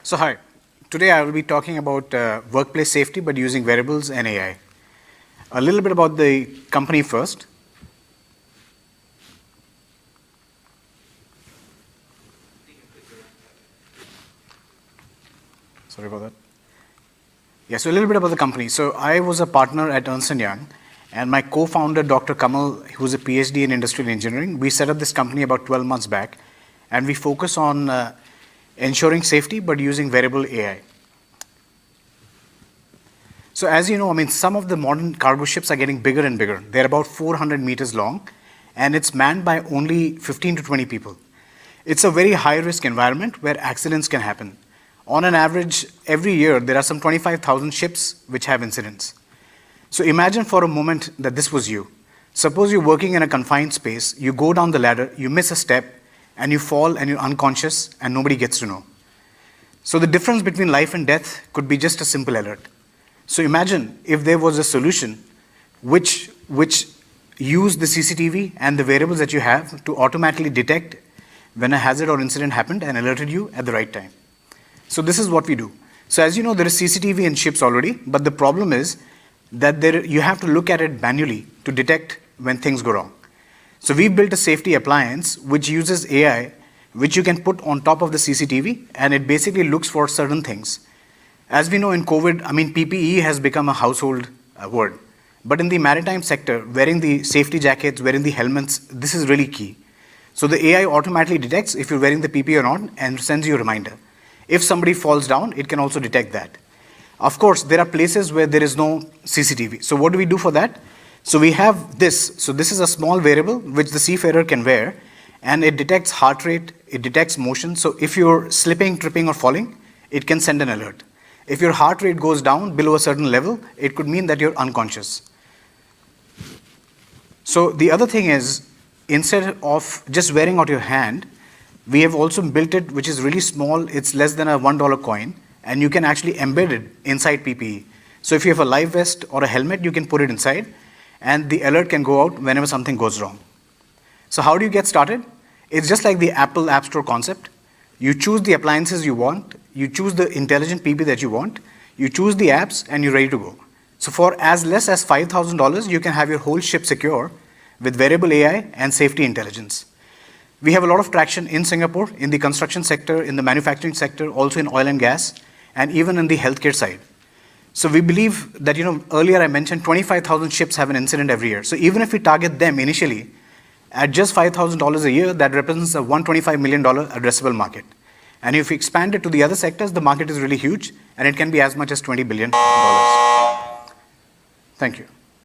So hi, today I will be talking about workplace safety but using wearables and AI. A little bit about the company first. Sorry about that. Yeah, so a little bit about the company. So I was a partner at Ernst & Young, and my co-founder, Dr. Kamal, who's a PhD in industrial engineering, we set up this company about 12 months back, and we focus on ensuring safety but using wearable AI. So as you know, some of the modern cargo ships are getting bigger and bigger. They're about 400 meters long, and it's manned by only 15 to 20 people. It's a very high-risk environment where accidents can happen. On an average, every year, there are some 25,000 ships which have incidents. So imagine for a moment that this was you. Suppose you're working in a confined space, you go down the ladder, you miss a step, and you fall and you're unconscious, and nobody gets to know. So the difference between life and death could be just a simple alert. So imagine if there was a solution which used the CCTV and the wearables that you have to automatically detect when a hazard or incident happened and alerted you at the right time. So this is what we do. So as you know, there is CCTV in ships already, but the problem is that you have to look at it manually to detect when things go wrong. So we've built a safety appliance which uses AI, which you can put on top of the CCTV, and it basically looks for certain things. As we know in COVID, PPE has become a household word. But in the maritime sector, wearing the safety jackets, wearing the helmets, this is really key. So the AI automatically detects if you're wearing the PPE or not and sends you a reminder. If somebody falls down, it can also detect that. Of course, there are places where there is no CCTV. So what do we do for that? So we have this. So this is a small wearable which the seafarer can wear, and it detects heart rate, it detects motion. So if you're slipping, tripping, or falling, it can send an alert. If your heart rate goes down below a certain level, it could mean that you're unconscious. So the other thing is, instead of just wearing out your hand, we have also built it, which is really small. It's less than a $1 coin, and you can actually embed it inside PPE. So if you have a life vest or a helmet, you can put it inside, and the alert can go out whenever something goes wrong. So how do you get started? It's just like the Apple App Store concept. You choose the appliances you want, you choose the intelligent PPE that you want, you choose the apps, and you're ready to go. So for as less as $5,000, you can have your whole ship secure with wearable AI and safety intelligence. We have a lot of traction in Singapore, in the construction sector, in the manufacturing sector, also in oil and gas, and even in the healthcare side. So we believe that, earlier I mentioned 25,000 ships have an incident every year. So even if we target them initially at just $5,000 a year, that represents a $125 million addressable market. And if we expand it to the other sectors, the market is really huge, and it can be as much as $20 billion. Thank you.